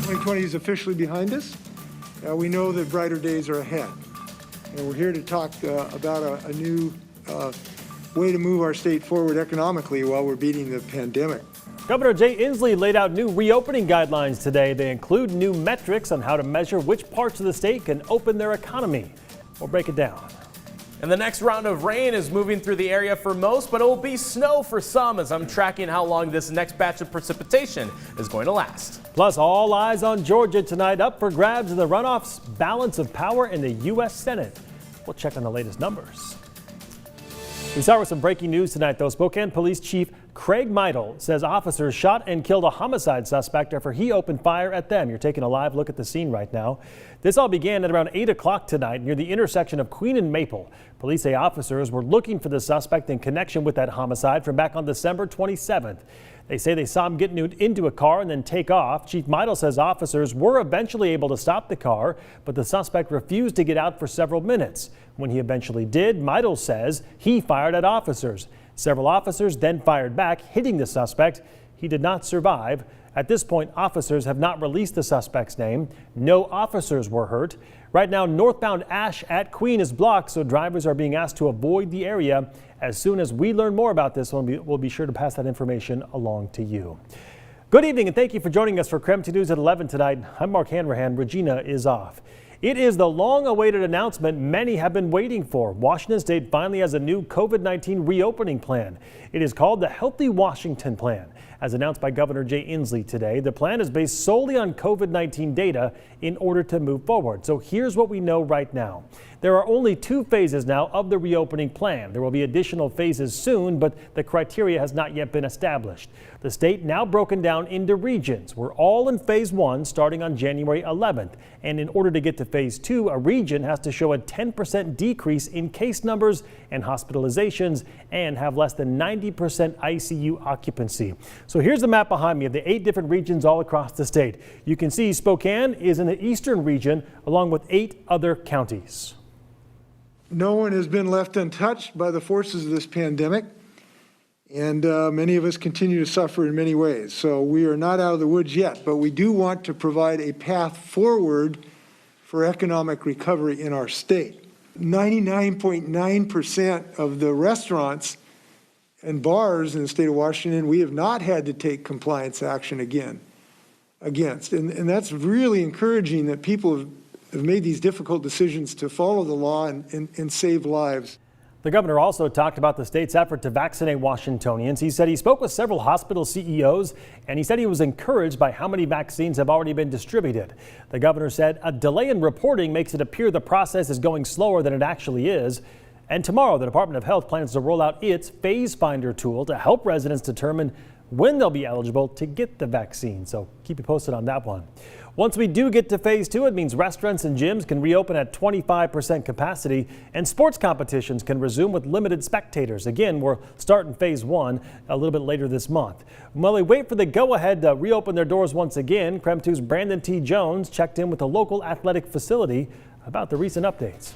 2020 is officially behind us. We know that brighter days are ahead. And we're here to talk about a new way to move our state forward economically while we're beating the pandemic. Governor Jay Inslee laid out new reopening guidelines today. They include new metrics on how to measure which parts of the state can open their economy. We'll break it down. And the next round of rain is moving through the area for most, but it will be snow for some as I'm tracking how long this next batch of precipitation is going to last. Plus, all eyes on Georgia tonight, up for grabs in the runoff's balance of power in the U.S. Senate. We'll check on the latest numbers. We start with some breaking news tonight, though. Spokane Police Chief KREM says officers shot and killed a homicide suspect after he opened fire at them. You're taking a live look at the scene right now. This all began at around 8 o'clock tonight near the intersection of Queen and Maple. Police say officers were looking for the suspect in connection with that homicide from back on December 27th. They say they saw him get into a car and then take off. Chief Meidel says officers were eventually able to stop the car, but the suspect refused to get out for several minutes. When he eventually did, Meidel says he fired at officers. Several officers then fired back, hitting the suspect. He did not survive. At this point, officers have not released the suspect's name. No officers were hurt. Right now, northbound Ash at Queen is blocked, so drivers are being asked to avoid the area. As soon as we learn more about this, we'll be sure to pass that information along to you. Good evening, and thank you for joining us for KREM 2 News at 11 tonight. I'm Mark Hanrahan. Regina is off. It is the long-awaited announcement many have been waiting for. Washington State finally has a new COVID-19 reopening plan. It is called the Healthy Washington Plan. As announced by Governor Jay Inslee today, the plan is based solely on COVID-19 data in order to move forward. So here's what we know right now. There are only 2 phases now of the reopening plan. There will be additional phases soon, but the criteria has not yet been established. The state now broken down into regions. We're all in phase 1 starting on January 11th. And in order to get to phase 2, a region has to show a 10% decrease in case numbers and hospitalizations and have less than 90% ICU occupancy. So here's the map behind me of the 8 different regions all across the state. You can see Spokane is in the eastern region along with 8 other counties. No one has been left untouched by the forces of this pandemic, and many of us continue to suffer in many ways. So we are not out of the woods yet, but we do want to provide a path forward for economic recovery in our state. 99.9% of the restaurants and bars in the state of Washington, we have not had to take compliance action against. And that's really encouraging that people have made these difficult decisions to follow the law and save lives. The governor also talked about the state's effort to vaccinate Washingtonians. He said he spoke with several hospital CEOs, and he said he was encouraged by how many vaccines have already been distributed. The governor said a delay in reporting makes it appear the process is going slower than it actually is. And tomorrow, the Department of Health plans to roll out its Phase Finder tool to help residents determine when they'll be eligible to get the vaccine. So keep you posted on that one. Once we do get to phase 2, it means restaurants and gyms can reopen at 25% capacity and sports competitions can resume with limited spectators. Again, we're starting phase 1 a little bit later this month. While they wait for the go-ahead to reopen their doors once again, KREM 2's Brandon T. Jones checked in with a local athletic facility about the recent updates.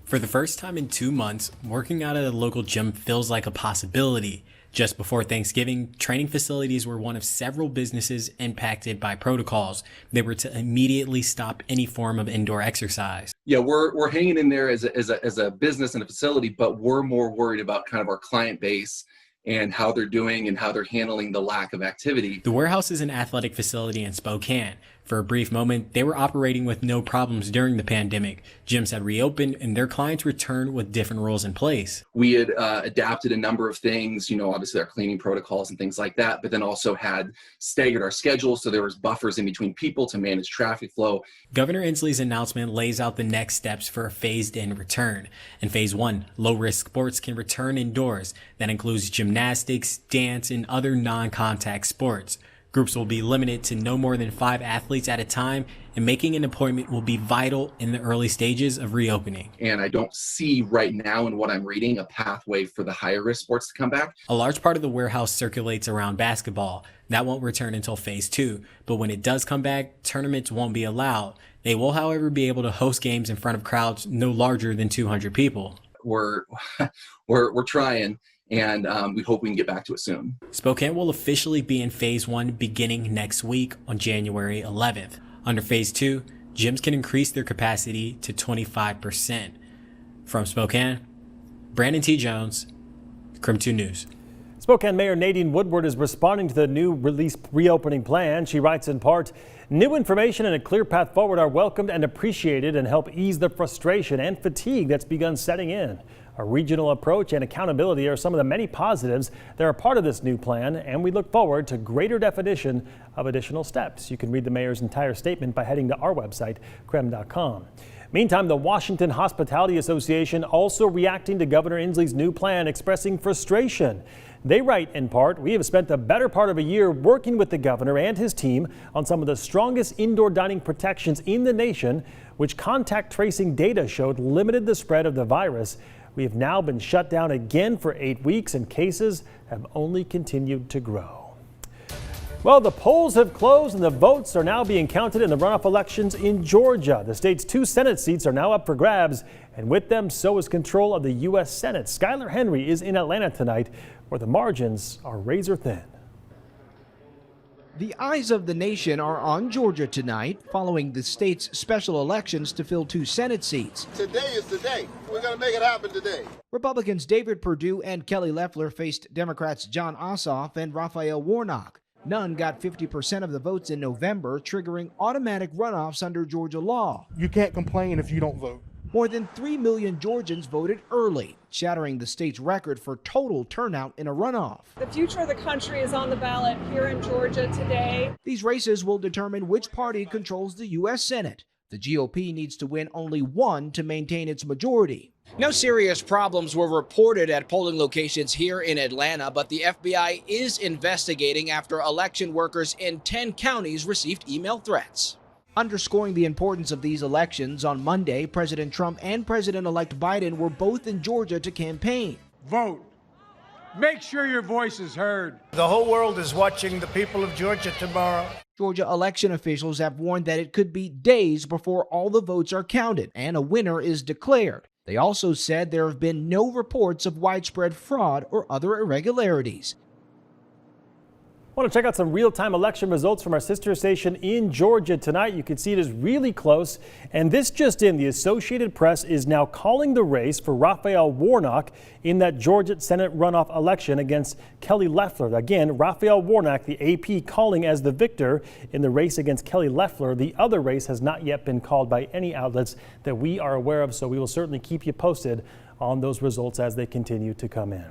For the first time in 2 months, working out at a local gym feels like a possibility. Just before Thanksgiving, training facilities were one of several businesses impacted by protocols. They were to immediately stop any form of indoor exercise. Yeah, we're hanging in there as a business and a facility, but we're more worried about kind of our client base and how they're doing and how they're handling the lack of activity. The warehouse is an athletic facility in Spokane. For a brief moment, they were operating with no problems during the pandemic. Gyms had reopened and their clients returned with different rules in place. We had adapted a number of things, obviously our cleaning protocols and things like that, but then also had staggered our schedule so there was buffers in between people to manage traffic flow. Governor Inslee's announcement lays out the next steps for a phased-in return. In phase 1, low-risk sports can return indoors. That includes gymnastics, dance, and other non-contact sports. Groups will be limited to no more than 5 athletes at a time, and making an appointment will be vital in the early stages of reopening. And I don't see right now in what I'm reading a pathway for the higher risk sports to come back. A large part of the warehouse circulates around basketball. That won't return until phase 2, but when it does come back, tournaments won't be allowed. They will, however, be able to host games in front of crowds no larger than 200 people. We're trying. and we hope we can get back to it soon. Spokane will officially be in Phase 1 beginning next week on January 11th. Under Phase 2, gyms can increase their capacity to 25%. From Spokane, Brandon T. Jones, KREM 2 News. Spokane Mayor Nadine Woodward is responding to the new release reopening plan. She writes in part, "New information and a clear path forward are welcomed and appreciated and help ease the frustration and fatigue that's begun setting in. A regional approach and accountability are some of the many positives that are part of this new plan, and we look forward to greater definition of additional steps." You can read the mayor's entire statement by heading to our website, KREM.com. Meantime, the Washington Hospitality Association also reacting to Governor Inslee's new plan, expressing frustration. They write in part, "We have spent the better part of a year working with the governor and his team on some of the strongest indoor dining protections in the nation, which contact tracing data showed limited the spread of the virus. We have now been shut down again for 8 weeks and cases have only continued to grow." Well, the polls have closed and the votes are now being counted in the runoff elections in Georgia. The state's 2 Senate seats are now up for grabs, and with them, so is control of the U.S. Senate. Skylar Henry is in Atlanta tonight, where the margins are razor thin. The eyes of the nation are on Georgia tonight, following the state's special elections to fill 2 Senate seats. Today is the day. We're going to make it happen today. Republicans David Perdue and Kelly Loeffler faced Democrats Jon Ossoff and Raphael Warnock. None got 50% of the votes in November, triggering automatic runoffs under Georgia law. You can't complain if you don't vote. More than 3 million Georgians voted early, shattering the state's record for total turnout in a runoff. The future of the country is on the ballot here in Georgia today. These races will determine which party controls the U.S. Senate. The GOP needs to win only 1 to maintain its majority. No serious problems were reported at polling locations here in Atlanta, but the FBI is investigating after election workers in 10 counties received email threats. Underscoring the importance of these elections, on Monday, President Trump and President-elect Biden were both in Georgia to campaign. Vote. Make sure your voice is heard. The whole world is watching the people of Georgia tomorrow. Georgia election officials have warned that it could be days before all the votes are counted and a winner is declared. They also said there have been no reports of widespread fraud or other irregularities. Want to check out some real-time election results from our sister station in Georgia tonight? You can see it is really close. And this just in, the Associated Press is now calling the race for Raphael Warnock in that Georgia Senate runoff election against Kelly Loeffler. Again, Raphael Warnock, the AP calling as the victor in the race against Kelly Loeffler. The other race has not yet been called by any outlets that we are aware of, so we will certainly keep you posted on those results as they continue to come in.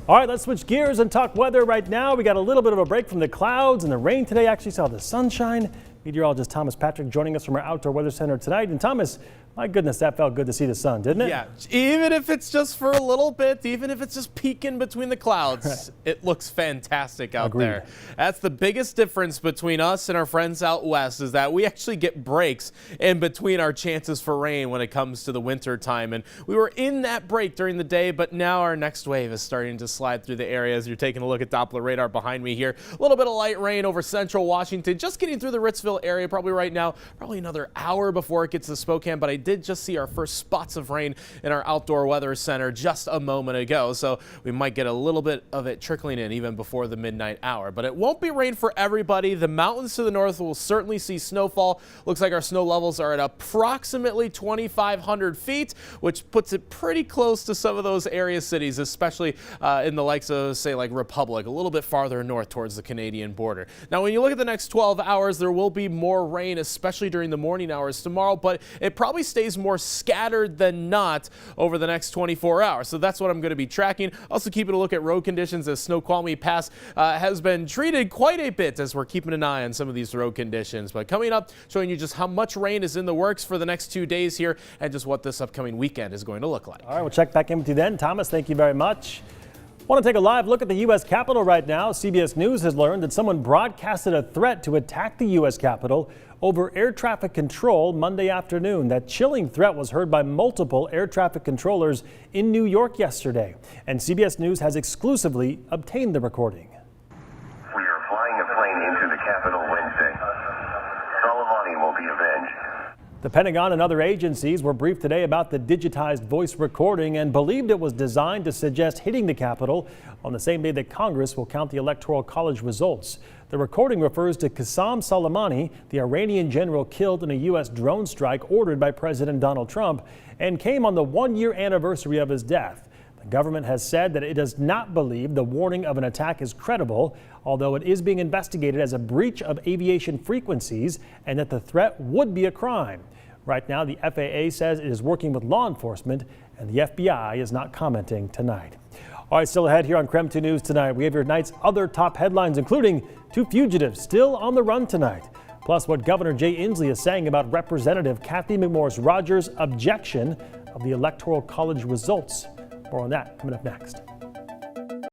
All right, let's switch gears and talk weather right now. We got a little bit of a break from the clouds and the rain today. Actually saw the sunshine. Meteorologist Thomas Patrick joining us from our outdoor weather center tonight. And Thomas, my goodness, that felt good to see the sun, didn't it? Yeah, even if it's just for a little bit, even if it's just peeking between the clouds, it looks fantastic out there. That's the biggest difference between us and our friends out west, is that we actually get breaks in between our chances for rain when it comes to the winter time. And we were in that break during the day, but now our next wave is starting to slide through the areas. You're taking a look at Doppler radar behind me here. A little bit of light rain over central Washington, just getting through the Ritzville area probably right now, probably another hour before it gets to Spokane, but I did just see our first spots of rain in our outdoor weather center just a moment ago, so we might get a little bit of it trickling in even before the midnight hour. But it won't be rain for everybody. The mountains to the north will certainly see snowfall. Looks like our snow levels are at approximately 2,500 feet, which puts it pretty close to some of those area cities, especially in the likes of, say, like Republic, a little bit farther north towards the Canadian border. Now, when you look at the next 12 hours, there will be more rain, especially during the morning hours tomorrow, but it probably stays more scattered than not over the next 24 hours. So that's what I'm going to be tracking. Also keeping a look at road conditions, as Snoqualmie Pass has been treated quite a bit as we're keeping an eye on some of these road conditions. But coming up, showing you just how much rain is in the works for the next 2 days here and just what this upcoming weekend is going to look like. All right, we'll check back in with you then. Thomas, thank you very much. Want to take a live look at the U.S. Capitol right now. CBS News has learned that someone broadcasted a threat to attack the U.S. Capitol over air traffic control Monday afternoon. That chilling threat was heard by multiple air traffic controllers in New York yesterday. And CBS News has exclusively obtained the recording. We are flying a plane into the Capitol Wednesday. Soleimani will be avenged. The Pentagon and other agencies were briefed today about the digitized voice recording and believed it was designed to suggest hitting the Capitol on the same day that Congress will count the Electoral College results. The recording refers to Qasem Soleimani, the Iranian general killed in a U.S. drone strike ordered by President Donald Trump, and came on the one-year anniversary of his death. The government has said that it does not believe the warning of an attack is credible, although it is being investigated as a breach of aviation frequencies and that the threat would be a crime. Right now, the FAA says it is working with law enforcement, and the FBI is not commenting tonight. All right, still ahead here on KREM 2 News tonight, we have your night's other top headlines, including 2 fugitives still on the run tonight. Plus, what Governor Jay Inslee is saying about Representative Kathy McMorris Rodgers' objection of the Electoral College results. More on that coming up next.